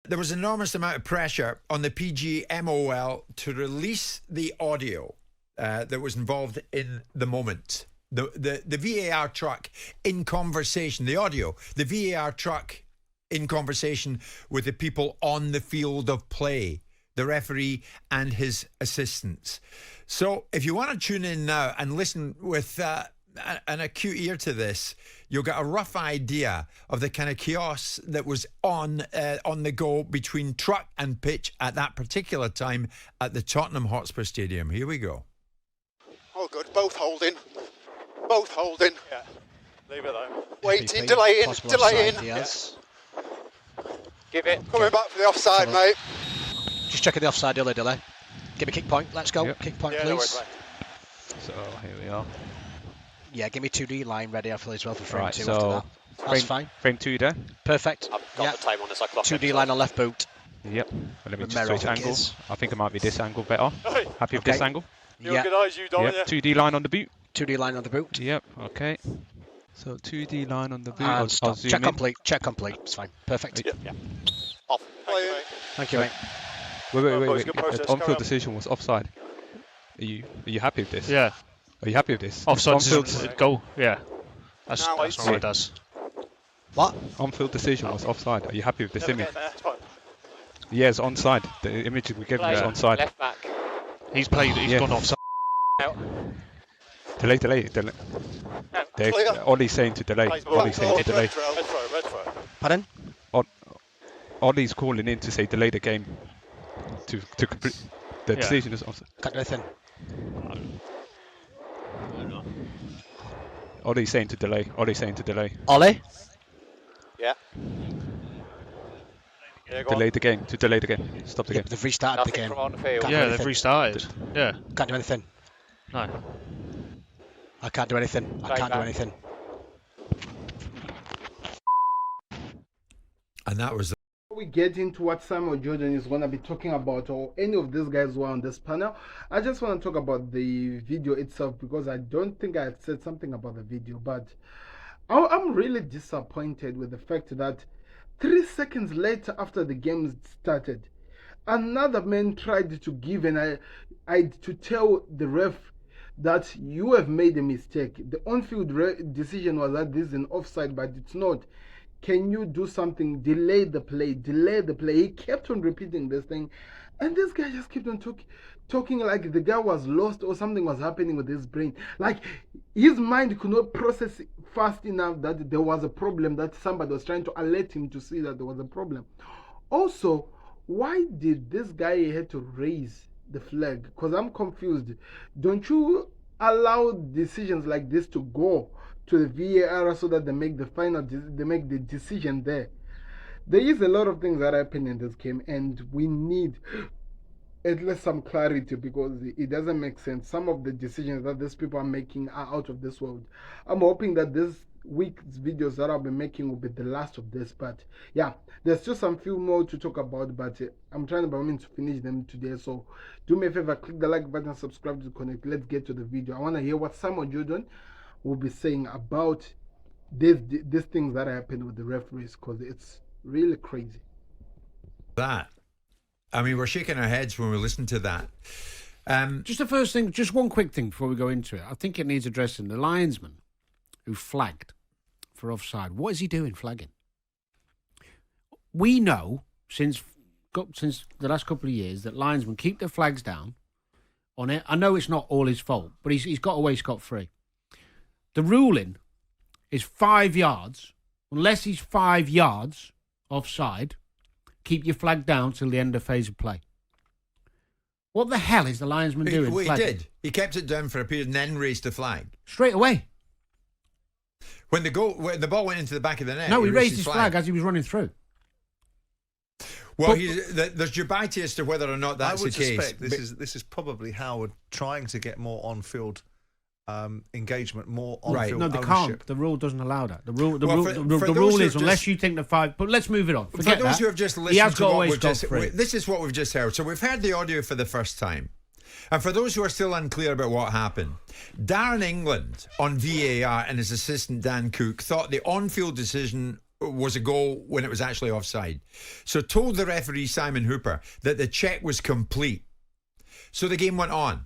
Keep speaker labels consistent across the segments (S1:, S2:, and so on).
S1: There was an enormous amount of pressure on the PGMOL to release the audio that was involved in the moment. The VAR truck in conversation, the audio, the VAR truck in conversation with the people on the field of play, the referee and his assistants. So if you want to tune in now and listen with an acute ear to this, you'll get a rough idea of the kind of chaos that was on the go between truck and pitch at that particular time at the Tottenham Hotspur Stadium. Here we go.
S2: Oh, good. Both holding. Both holding.
S3: Yeah. Leave it though.
S2: Waiting, delaying.
S4: Yes.
S3: Give it.
S2: Coming back for the offside, mate.
S4: Just checking the offside, delay. Give me kick point. Let's go.
S5: Yep.
S4: Kick point,
S3: Yeah,
S4: please.
S3: no worries,
S5: So here we are.
S4: Yeah, give me 2D line ready after as well for frame
S5: Right,
S4: 2
S5: so
S4: after that. That's fine.
S5: Frame 2 there.
S4: Perfect.
S3: I've got the time on this. I clocked
S4: 2D
S3: it,
S4: line on left boot.
S5: Yep. Well, let me just
S4: Romero,
S5: switch
S4: I think
S5: angle.
S4: it is.
S5: I think it might be this angle better.
S3: Hey,
S5: Happy with
S4: Okay.
S5: this angle?
S3: you
S4: Yeah.
S3: organise, you don't
S5: Yep. 2D line on the boot.
S4: 2D line on the boot.
S5: Yep. Okay. So 2D line on the boot.
S4: And
S5: I'll
S4: stop.
S5: zoom
S4: Check
S5: in.
S4: complete. Check complete. It's fine. Perfect.
S3: Yeah. Off. Thank you, mate.
S4: Thank you, mate.
S5: Wait.
S3: Good process,
S5: The
S3: carry
S5: on-field
S3: on.
S5: decision was offside. Are you happy with this?
S6: Yeah.
S5: Are you happy with this?
S6: Offside
S5: On-field,
S6: decision, goal. Yeah. That's
S2: Now
S6: what
S5: wait.
S6: it does.
S4: What?
S5: on-field decision was offside. Are you happy with this
S3: Never
S5: image?
S3: get there. It's fine.
S5: Yeah, it's onside. The image we gave you is onside.
S3: Left back.
S6: He's played. He's
S5: Yeah.
S6: gone offside.
S3: Out.
S5: Delay.
S3: Out.
S5: Dave,
S2: Clear.
S5: Ollie's saying to delay.
S3: Plays
S5: Ollie's saying to delay.
S3: Red throw. Red throw.
S4: Pardon?
S5: Ollie's calling in to say delay the game. To complete the
S6: Yeah.
S5: decision is offside.
S4: Can't do anything.
S5: Ollie's saying to delay.
S4: Ollie?
S3: Yeah. Yeah, go
S5: Delay the game. To delay the game. Stop the
S4: Yeah,
S5: game.
S4: but they've restarted the
S3: Nothing
S4: game.
S3: from on the field.
S4: Can't
S6: Yeah,
S4: do
S6: they've
S4: anything.
S6: restarted. Yeah.
S4: Can't do anything.
S6: No.
S4: I can't do anything. I
S3: Right
S4: can't do
S3: back.
S4: anything.
S1: And that was
S7: Before we get into what Samuel Jordan is going to be talking about, or any of these guys who are on this panel, I just want to talk about the video itself, because I don't think I've said something about the video, but I'm really disappointed with the fact that 3 seconds later after the game started, another man tried to give to tell the ref that you have made a mistake. The on-field decision was that this is an offside, but it's not. Can you do something? Delay the play. He kept on repeating this thing, and this guy just kept on talking like the guy was lost or something was happening with his brain. Like his mind could not process fast enough that there was a problem, that somebody was trying to alert him to see that there was a problem. Also, why did this guy had to raise the flag? Because I'm confused. Don't you allow decisions like this to go to the VAR so that they make the decision there? There is a lot of things that happen in this game, and we need at least some clarity, because it doesn't make sense. Some of the decisions that these people are making are out of this world. I'm hoping that this week's videos that I'll be making will be the last of this, but yeah, there's still some few more to talk about, but I'm trying by all means to finish them today. So do me a favor, click the like button, subscribe to Connect. Let's get to the video. I want to hear what Samuel Jordan will be saying about these things that happened with the referees, because it's really crazy.
S1: that. I mean, we're shaking our heads when we listen to that.
S8: Just the first thing, just one quick thing before we go into it. I think it needs addressing. The linesman who flagged for offside, what is he doing flagging? We know since the last couple of years that linesmen keep their flags down on it. I know it's not all his fault, but he's got away scot-free. The ruling is 5 yards. Unless he's 5 yards offside, keep your flag down till the end of phase of play. What the hell is the linesman doing?
S1: Well, he
S8: flagging?
S1: did. He kept it down for a period and then raised the flag.
S8: Straight away.
S1: When the ball went into the back of the net.
S8: No, he raised his flag as he was running through.
S1: Well,
S8: But-
S1: there's debate as to whether or not that's
S9: I would
S1: the case.
S9: suspect this is probably Howard trying to get more on-field engagement, more
S1: Right.
S9: on-field
S8: No, they
S9: ownership.
S8: can't. The rule doesn't allow that. The rule,
S1: Well, for
S8: the
S1: those
S8: rule
S1: who
S8: is
S1: have
S8: unless
S1: just-
S8: you think the 5. But let's move it on. Forget
S1: For those
S8: that.
S1: who have just
S8: He
S1: listened
S8: has
S1: to
S8: got
S1: what
S8: away
S1: we've just,
S8: scot-free.
S1: this is what we've just heard. So we've heard the audio for the first time. And for those who are still unclear about what happened, Darren England on VAR and his assistant Dan Cook thought the on-field decision was a goal when it was actually offside. So told the referee, Simon Hooper, that the check was complete. So the game went on.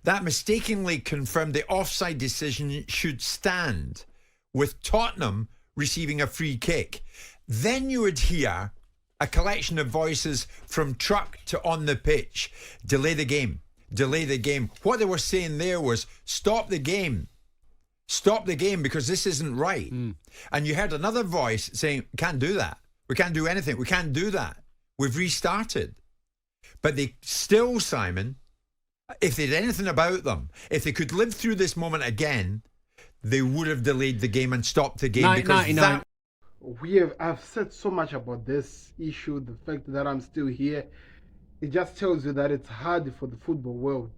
S1: That mistakenly confirmed the offside decision should stand, with Tottenham receiving a free kick. Then you would hear a collection of voices from truck to on the pitch. Delay the game. Delay the game. What they were saying there was, stop the game. Stop the game because this isn't right. And you heard another voice saying, can't do that. We can't do anything. We can't do that. We've restarted. But they still, Simon, if they did anything about them, if they could live through this moment again, they would have delayed the game and stopped the game. Because that...
S7: I've said so much about this issue, the fact that I'm still here. It just tells you that it's hard for the football world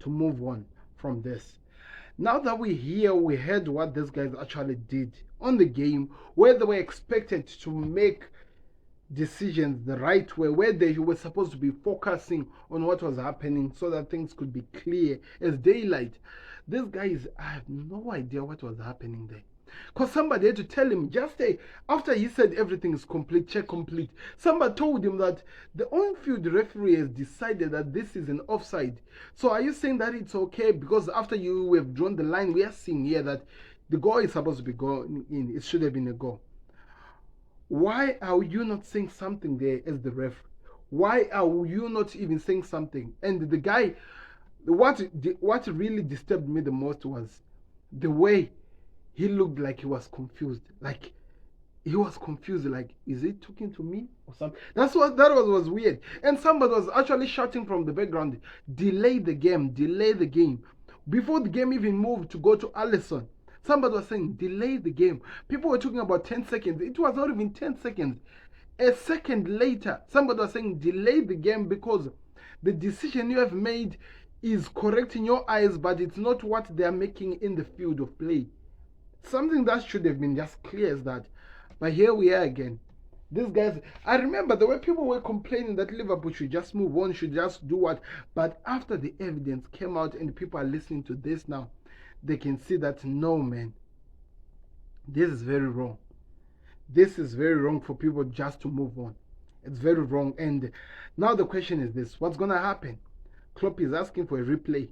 S7: to move on from this. Now that we're here, we heard what these guys actually did on the game, where they were expected to make decisions the right way, where they were supposed to be focusing on what was happening so that things could be clear as daylight. These guys, I have no idea what was happening there. Because somebody had to tell him, after he said everything is complete, check complete, somebody told him that the on-field referee has decided that this is an offside. So are you saying that it's okay because after you have drawn the line, we are seeing here that the goal is supposed to be going in. It should have been a goal. Why are you not saying something there as the ref? Why are you not even saying something? And the guy, what really disturbed me the most was the way he looked like he was confused. Like, he was confused. Like, is he talking to me or something? That was weird. And somebody was actually shouting from the background, delay the game, delay the game. Before the game even moved to go to Alisson, somebody was saying, delay the game. People were talking about 10 seconds. It was not even 10 seconds. A second later, somebody was saying, delay the game because the decision you have made is correct in your eyes, but it's not what they are making in the field of play. Something that should have been just clear as that. But here we are again. These guys, I remember the way people were complaining that Liverpool should just move on, should just do what. But after the evidence came out and people are listening to this now, they can see that, no, man, this is very wrong. This is very wrong for people just to move on. It's very wrong. And now the question is this, what's going to happen? Klopp is asking for a replay.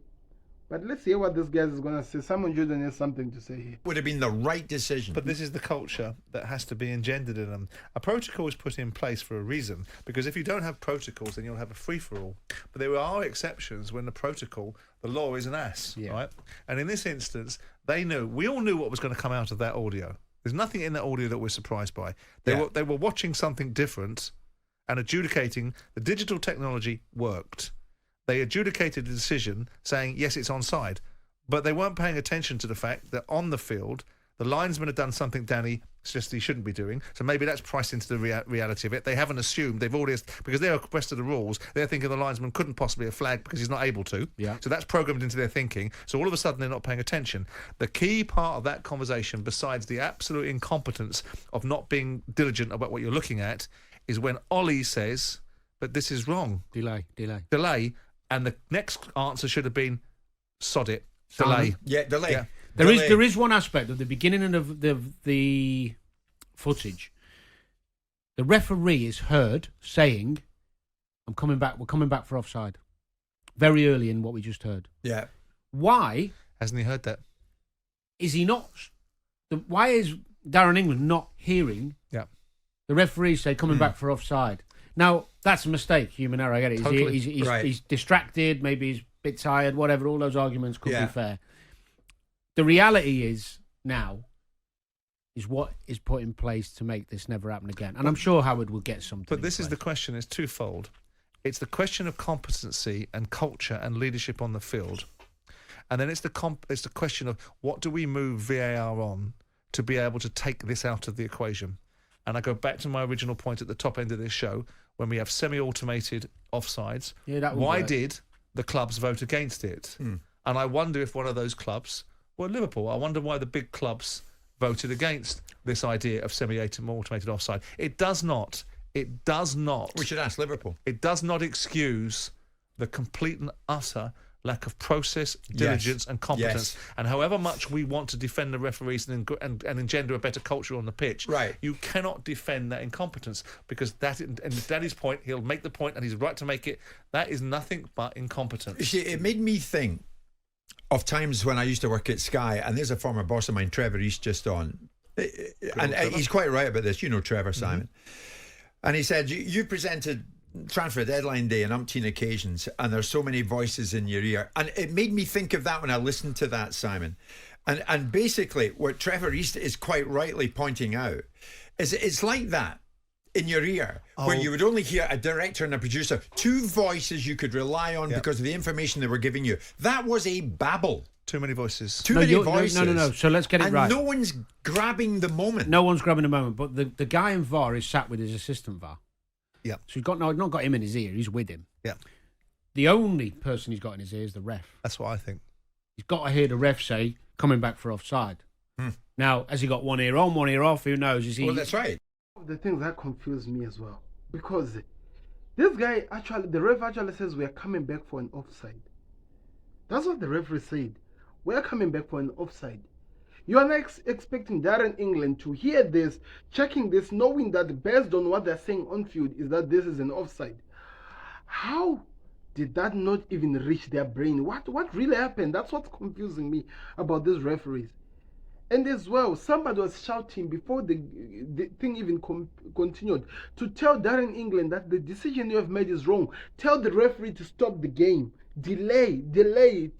S7: But let's hear what this guy is going to say. Simon Jordan has something to say here.
S1: Would have been the right decision.
S9: But this is the culture that has to be engendered in them. A protocol is put in place for a reason, because if you don't have protocols, then you'll have a free-for-all. But there are exceptions when the protocol, the law is an ass, right? And in this instance, we all knew what was going to come out of that audio. There's nothing in that audio that we're surprised by. They were watching something different and adjudicating. The digital technology worked. They adjudicated the decision saying, yes, it's onside. But they weren't paying attention to the fact that on the field, the linesman had done something Danny suggested he shouldn't be doing. So maybe that's priced into the reality of it. They haven't assumed. They've already, because they're abreast of the rules, they're thinking the linesman couldn't possibly have flagged because he's not able to. Yeah. So that's programmed into their thinking. So all of a sudden they're not paying attention. The key part of that conversation, besides the absolute incompetence of not being diligent about what you're looking at, is when Ollie says, but this is wrong. Delay. And the next answer should have been, sod it, delay.
S1: Delay. Yeah.
S8: There is one aspect of the beginning of the footage. The referee is heard saying, we're coming back for offside. Very early in what we just heard.
S1: Yeah.
S9: Why? Hasn't he heard that?
S8: Is he not? Why is Darren England not hearing the referee say coming back for offside? Now, that's a mistake, human error, I get it.
S9: Totally.
S8: He's distracted, maybe he's a bit tired, whatever, all those arguments could be fair. The reality is now is what is put in place to make this never happen again. And I'm sure Howard will get something.
S9: But this is the question, it's twofold. It's the question of competency and culture and leadership on the field. And then it's the question of what do we move VAR on to be able to take this out of the equation. And I go back to my original point at the top end of this show, when we have semi-automated offsides. Why did the clubs vote against it? And I wonder if one of those clubs were Liverpool. I wonder why the big clubs voted against this idea of semi-automated offside. It does not. We
S1: should ask Liverpool.
S9: It does not excuse the complete and utter lack of process, diligence, and competence.
S1: Yes.
S9: And however much we want to defend the referees and engender a better culture on the pitch,
S1: Right.
S9: you cannot defend that incompetence, because that, and Daddy's point, he'll make the point and he's right to make it, that is nothing but incompetence.
S1: You see, it made me think of times when I used to work at Sky, and there's a former boss of mine, Trevor East, just on. And he's quite right about this. You know Trevor, Simon. And he said, you presented transfer deadline day on umpteen occasions, and there's so many voices in your ear. And it made me think of that when I listened to that, Simon. And basically, what Trevor East is quite rightly pointing out is it's like that in your ear, where you would only hear a director and a producer, two voices you could rely on because of the information they were giving you. That was a babble.
S9: Too many voices.
S1: Too many voices.
S8: No. So let's get it right.
S1: No one's grabbing the moment.
S8: No one's grabbing the moment. But the guy in VAR is sat with his assistant VAR.
S9: Yeah.
S8: So he's not got him in his ear. He's with him.
S9: Yeah.
S8: The only person he's got in his ear is the ref.
S9: That's what I think.
S8: He's got to hear the ref say, coming back for offside. Now, has he got one ear on, one ear off? Who knows? Is he?
S1: Well, that's right.
S7: The things that confuse me as well, because this guy the ref actually says we are coming back for an offside. That's what the referee said. We are coming back for an offside. You are not expecting Darren England to hear this, checking this, knowing that based on what they're saying on field is that this is an offside. How did that not even reach their brain? What really happened? That's what's confusing me about these referees. And as well, somebody was shouting before the thing even continued to tell Darren England that the decision you have made is wrong. Tell the referee to stop the game. Delay.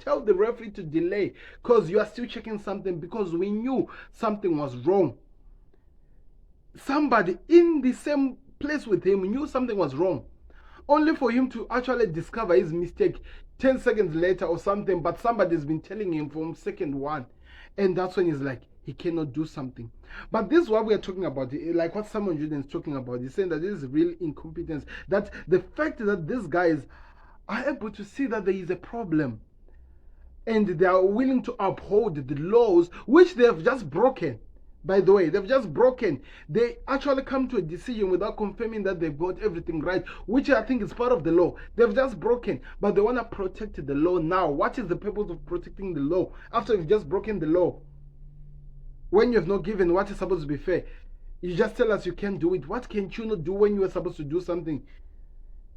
S7: Tell the referee to delay, because you are still checking something, because we knew something was wrong. Somebody in the same place with him knew something was wrong, only for him to actually discover his mistake 10 seconds later or something, but somebody's been telling him from second one. And that's when he's like, he cannot do something. But this is what we are talking about, like what Simon Jordan is talking about. He's saying that this is real incompetence. That the fact that these guys are able to see that there is a problem, and they are willing to uphold the laws, which they have just broken. By the way, they've just broken. They actually come to a decision without confirming that they've got everything right, which I think is part of the law. They've just broken, but they want to protect the law now. What is the purpose of protecting the law after you've just broken the law? When you have not given what is supposed to be fair, you just tell us you can't do it. What can you not do when you are supposed to do something?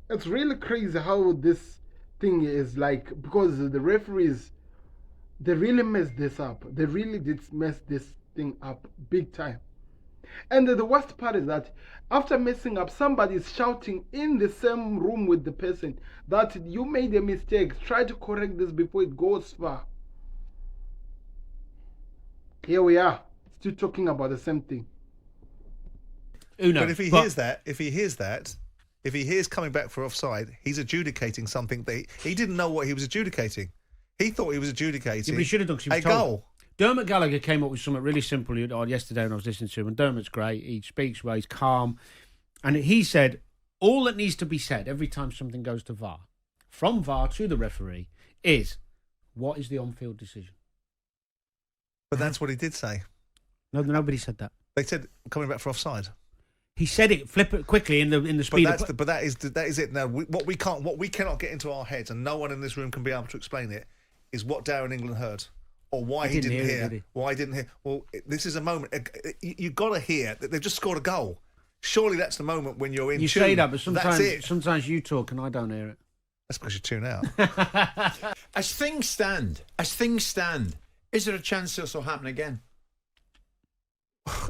S7: It's really crazy how this thing is like, because the referees, they really messed this up. They really did mess this thing up big time. And the worst part is that after messing up, somebody is shouting in the same room with the person that you made a mistake, try to correct this before it goes far. Here we are, still talking about the same thing.
S9: But if he hears coming back for offside, he's adjudicating something that he didn't know what he was adjudicating. He thought he was adjudicating
S8: but he should have done, 'cause he was
S9: a
S8: told.
S9: goal.
S8: Dermot Gallagher came up with something really simple yesterday when I was listening to him, and Dermot's great. He speaks well, he's calm. And he said, all that needs to be said every time something goes to VAR, from VAR to the referee, is, what is the on-field decision?
S9: But that's what he did say.
S8: No, nobody said that.
S9: They said coming back for offside.
S8: He said it, flip it quickly in the speed.
S9: But that is it. Now, what we cannot get into our heads, and no one in this room can be able to explain it, is what Darren England heard, or why he didn't hear.
S8: Did he?
S9: Why he didn't hear? Well, this is a moment. You've got to hear that they've just scored a goal. Surely that's the moment when you're in.
S8: You
S9: tune.
S8: say that, but
S9: That's it.
S8: sometimes you talk and I don't hear it.
S9: That's because you tune out.
S1: As things stand, is there a chance this will happen again?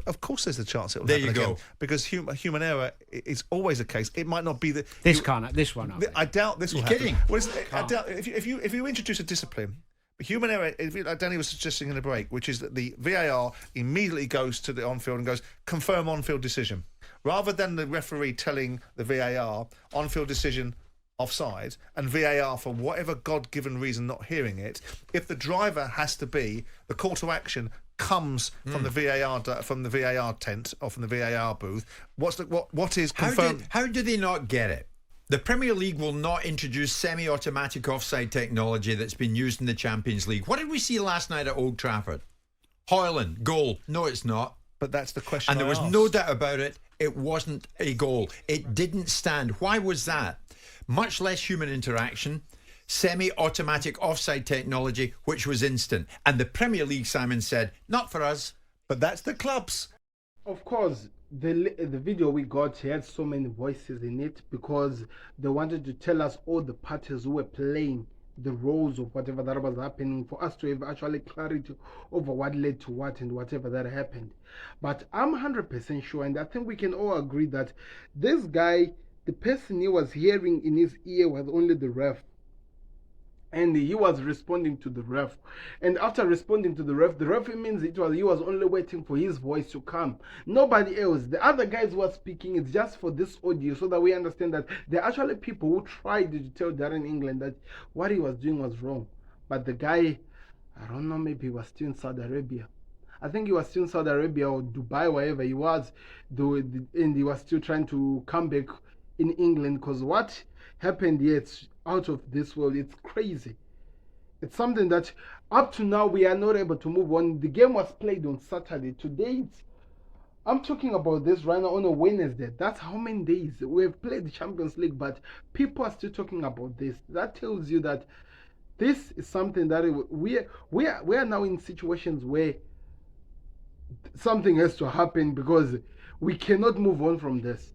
S9: Of course, there's a chance it will
S1: There
S9: happen
S1: you
S9: again.
S1: go.
S9: Because human error is always a case. It might not be the.
S8: This won't happen.
S9: I doubt this will
S1: You're
S9: happen.
S1: kidding?
S9: Well, I doubt if you introduce a discipline, human error, like Danny was suggesting in the break, which is that the VAR immediately goes to the on-field and goes, confirm on-field decision. Rather than the referee telling the VAR, on-field decision, offside, and VAR, for whatever God-given reason, not hearing it, if the driver has to be, the call to action comes from the VAR tent or from the VAR booth. What is confirmed?
S1: How do they not get it? The Premier League will not introduce semi-automatic offside technology that's been used in the Champions League. What did we see last night at Old Trafford? Hoyland, goal. No, it's not.
S9: But that's the question.
S1: And there was no doubt about it. It wasn't a goal. It didn't stand. Why was that? Much less human interaction. semi-automatic offside technology, which was instant. And the Premier League, Simon said, not for us.
S9: But that's the clubs.
S7: Of course, the video we got had so many voices in it because they wanted to tell us all the parties who were playing the roles of whatever that was happening for us to have actually clarity over what led to what and whatever that happened. But I'm 100% sure, and I think we can all agree that this guy, the person he was hearing in his ear was only the ref. And he was responding to the ref. And after responding to the ref means he was only waiting for his voice to come. Nobody else. The other guys who were speaking, it's just for this audio so that we understand that there are actually people who tried to tell Darren England that what he was doing was wrong. But the guy, I don't know, maybe he was still in Saudi Arabia. I think he was still in Saudi Arabia or Dubai, wherever he was, and he was still trying to come back in England because what happened here, it's out of this world. It's crazy. It's something that up to now we are not able to move on. The game was played on Saturday. Today, I'm talking about this right now on a Wednesday. That's how many days we have played the Champions League, but people are still talking about this. That tells you that this is something that we are now in situations where something has to happen because we cannot move on from this,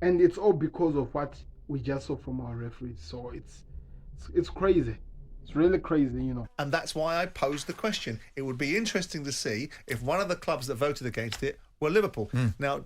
S7: and it's all because of what we just saw from our referees. So it's crazy. It's really crazy, you know.
S9: And that's why I posed the question. It would be interesting to see if one of the clubs that voted against it were Liverpool. Now,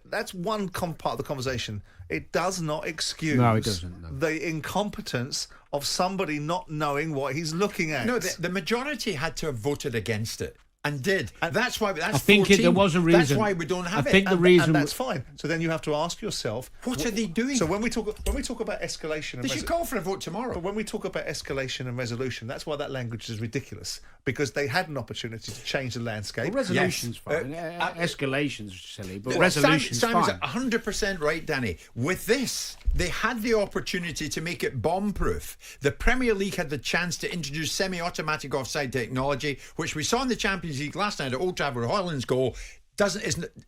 S9: that's one part of the conversation. It does not excuse
S8: No, it doesn't, no.
S9: the incompetence of somebody not knowing what he's looking at.
S1: No, the majority had to have voted against it. And did. That's why. That's
S8: I think
S1: 14.
S8: there was a reason.
S1: That's why we don't have
S8: I think
S1: it.
S8: the reason.
S9: And that's fine. So then you have to ask yourself,
S1: What are they doing?
S9: So when we talk about escalation,
S1: They should call for a vote tomorrow.
S9: But when we talk about escalation and resolution, that's why that language is ridiculous, because they had an opportunity to change the landscape.
S8: Well, resolution's
S1: Yes.
S8: fine. Escalation's silly, but
S1: Well,
S8: resolution's
S1: Simon's
S8: fine.
S1: 100% right, Danny. With this, they had the opportunity to make it bomb-proof. The Premier League had the chance to introduce semi-automatic offside technology, which we saw in the Champions League last night at Old Trafford. Hoyland's goal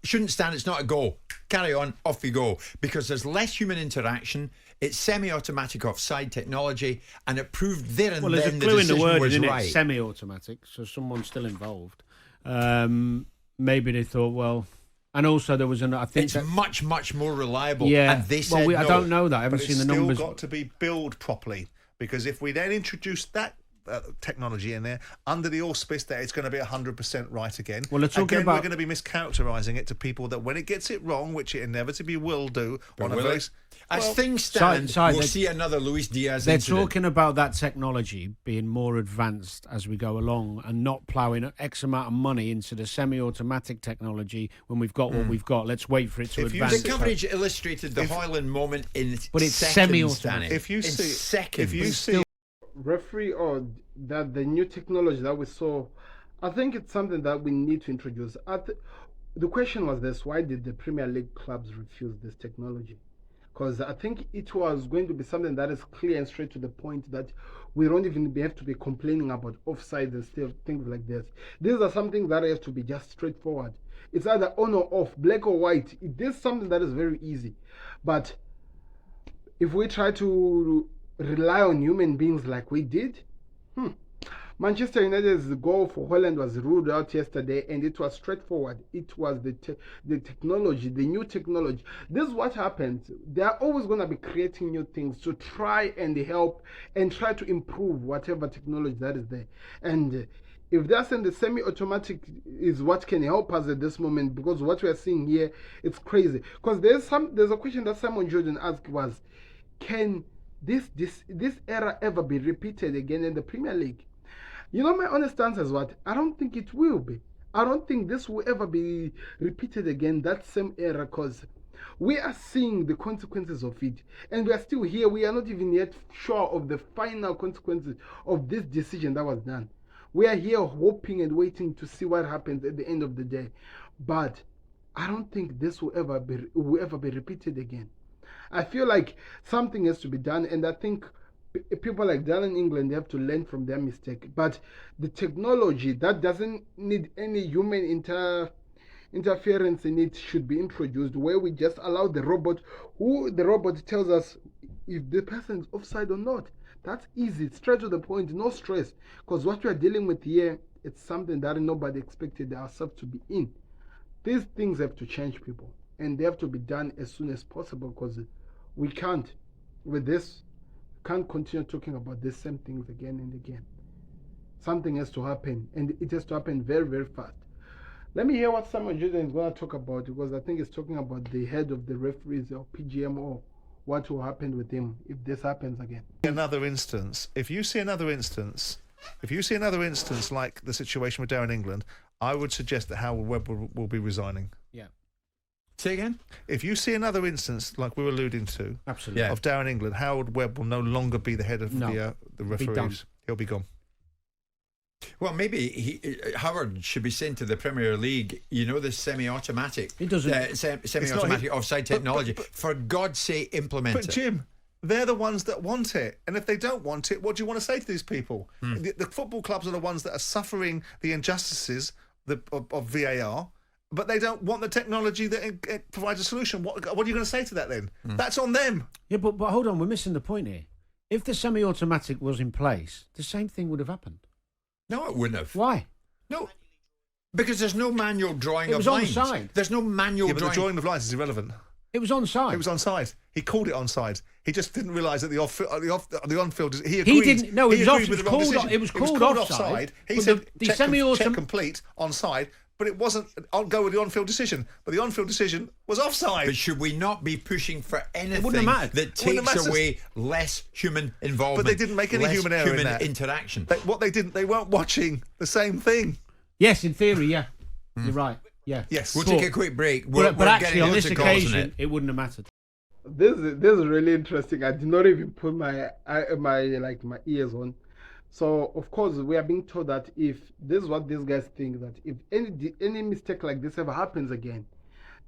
S1: shouldn't stand. It's not a goal. Carry on, off we go. Because there's less human interaction. It's semi-automatic offside technology, and it proved there and
S8: Well, there's
S1: then
S8: a
S1: the
S8: clue in the
S1: decision
S8: word,
S1: was
S8: isn't
S1: right.
S8: it? Semi-automatic, so someone's still involved. Maybe they thought, well, and also there was I think
S1: It's
S8: that,
S1: much, much more reliable.
S8: yeah.
S1: And they said
S8: well, I
S1: no.
S8: don't know that. I haven't
S9: But
S8: seen
S9: it's
S8: the
S9: still
S8: numbers.
S9: got to be billed properly, because if we then introduce that technology in there under the auspice that it's going to be 100% right again,
S8: Well, they're talking
S9: again,
S8: about-
S9: we're going to be mischaracterising it to people that when it gets it wrong, which it inevitably will do, on a
S1: will
S9: very
S1: it? As things stand, we'll see another Luis Diaz
S8: They're
S1: incident.
S8: talking about that technology being more advanced as we go along and not ploughing X amount of money into the semi-automatic technology when we've got what we've got. Let's wait for it to
S9: If you
S8: advance.
S1: The coverage illustrated the Hoyland moment in
S8: But it's
S1: seconds,
S8: semi-automatic.
S1: Danny.
S9: If you
S1: In
S9: see,
S1: seconds.
S9: if you see
S7: Referee or that the new technology that we saw, I think it's something that we need to introduce. The question was this: why did the Premier League clubs refuse this technology? Because I think it was going to be something that is clear and straight to the point that we don't even have to be complaining about offsides and stuff, things like this. These are something that have to be just straightforward. It's either on or off, black or white. It is something that is very easy. But if we try to rely on human beings like we did, Manchester United's goal for Holland was ruled out yesterday, and it was straightforward. It was the technology, the new technology. This is what happens. They are always going to be creating new things to try and help and try to improve whatever technology that is there. And if that's in the semi-automatic is what can help us at this moment, because what we are seeing here, it's crazy. Because there's a question that Simon Jordan asked was, can this era ever be repeated again in the Premier League? You know, my honest answer is what? I don't think it will be. I don't think this will ever be repeated again, that same era, because we are seeing the consequences of it. And we are still here. We are not even yet sure of the final consequences of this decision that was done. We are here hoping and waiting to see what happens at the end of the day. But I don't think this will ever be repeated again. I feel like something has to be done, and I think people like Darren England have to learn from their mistake. But the technology that doesn't need any human interference in it should be introduced, where we just allow the robot, who the robot tells us if the person is offside or not. That's easy, straight to the point, no stress. Because what we are dealing with here, it's something that nobody expected ourselves to be in. These things have to change, people, and they have to be done as soon as possible, because we can't, with this, can't continue talking about the same things again and again. Something has to happen, and it has to happen very, very fast. Let me hear what Samuel Jordan is going to talk about, because I think he's talking about the head of the referees or PGMO, what will happen with him if this happens again.
S9: Another instance. If you see another instance like the situation with Darren England, I would suggest that Howard Webb will be resigning.
S8: Yeah.
S1: Say again?
S9: If you see another instance like we were alluding to,
S8: Absolutely.
S1: Yeah.
S9: of Darren England, Howard Webb will no longer be the head of the referees.
S8: done.
S9: He'll be gone.
S1: Well, maybe Howard should be sent to the Premier League. You know, the semi-automatic.
S8: It doesn't.
S1: Semi-automatic offside technology. For God's sake, implement
S9: But
S1: it.
S9: Jim, they're the ones that want it, and if they don't want it, what do you want to say to these people? The football clubs are the ones that are suffering the injustices of VAR, but they don't want the technology that it provides a solution. What are you going to say to that then? That's on them.
S8: Yeah, but hold on, we're missing the point here. If the semi-automatic was in place, the same thing would have happened.
S1: No, it wouldn't have.
S8: Why?
S1: No. Because there's no manual drawing of
S8: was
S1: lines.
S8: onside.
S1: There's no manual
S9: Yeah, but the
S1: drawing.
S9: drawing of lines is irrelevant.
S8: It was onside.
S9: It was onside. He called it onside. He just didn't realise that the on-field. He agreed.
S8: He didn't. No, it
S9: he
S8: was
S9: agreed
S8: off-
S9: with the
S8: it
S9: wrong
S8: was
S9: decision.
S8: called- it was
S9: It
S8: called offside,
S9: He
S8: but
S9: said
S8: the
S9: check
S8: semi-autom-
S9: complete onside, but it wasn't. I'll go with the on-field decision. But the on-field decision was offside.
S1: But should we not be pushing for anything
S8: wouldn't have mattered.
S1: that
S9: Wouldn't have
S1: takes
S9: mattered.
S1: away less human involvement?
S9: But they didn't make any
S1: less
S9: human error in that.
S1: interaction.
S9: They weren't watching the same thing.
S8: Yes, in theory, yeah. You're right. Yeah.
S9: Yes.
S1: We'll
S8: But-
S1: take a quick break. We're
S8: But actually,
S1: getting
S8: on
S1: loads
S8: this
S1: of calls on
S8: occasion,
S1: it.
S8: it wouldn't have mattered.
S7: This is really interesting. I did not even put my ears on. So of course we are being told that if this is what these guys think, that if any mistake like this ever happens again,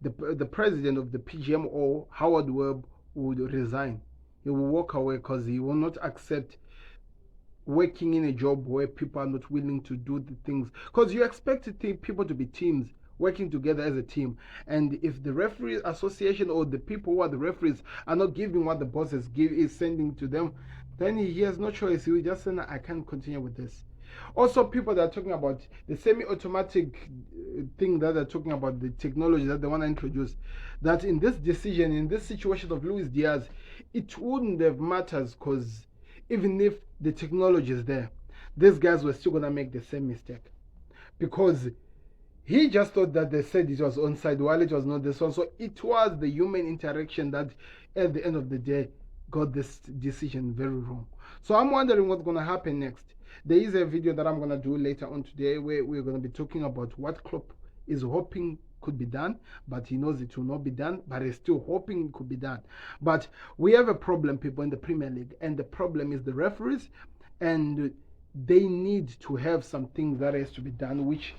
S7: the president of the PGMO, Howard Webb, would resign. He will walk away because he will not accept working in a job where people are not willing to do the things. Because you expect people to be teams, working together as a team. And if the referee association or the people who are the referees are not giving what the boss is sending to them, then he has no choice. He will just say, I can't continue with this. Also, people that are talking about the semi-automatic thing that they're talking about, the technology that they want to introduce, that in this decision, in this situation of Luis Diaz, it wouldn't have mattered, because even if the technology is there, these guys were still going to make the same mistake. Because he just thought that they said it was onside while it was not this one. So it was the human interaction that at the end of the day got this decision very wrong. So I'm wondering what's going to happen next. There is a video that I'm going to do later on today where we're going to be talking about what Klopp is hoping could be done, but he knows it will not be done, but he's still hoping it could be done. But we have a problem, people, in the Premier League, and the problem is the referees, and they need to have some things that has to be done, which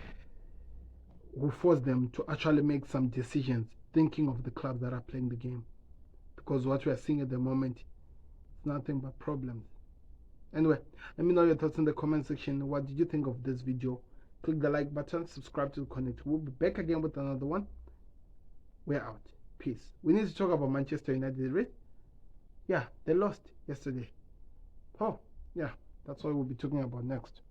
S7: will force them to actually make some decisions, thinking of the clubs that are playing the game. Because what we are seeing at the moment is nothing but problems. Anyway, let me know your thoughts in the comment section. What did you think of this video? Click the like button, subscribe to Connect. We'll be back again with another one. We're out. Peace. We need to talk about Manchester United, right? Yeah, they lost yesterday. Oh, yeah, that's what we'll be talking about next.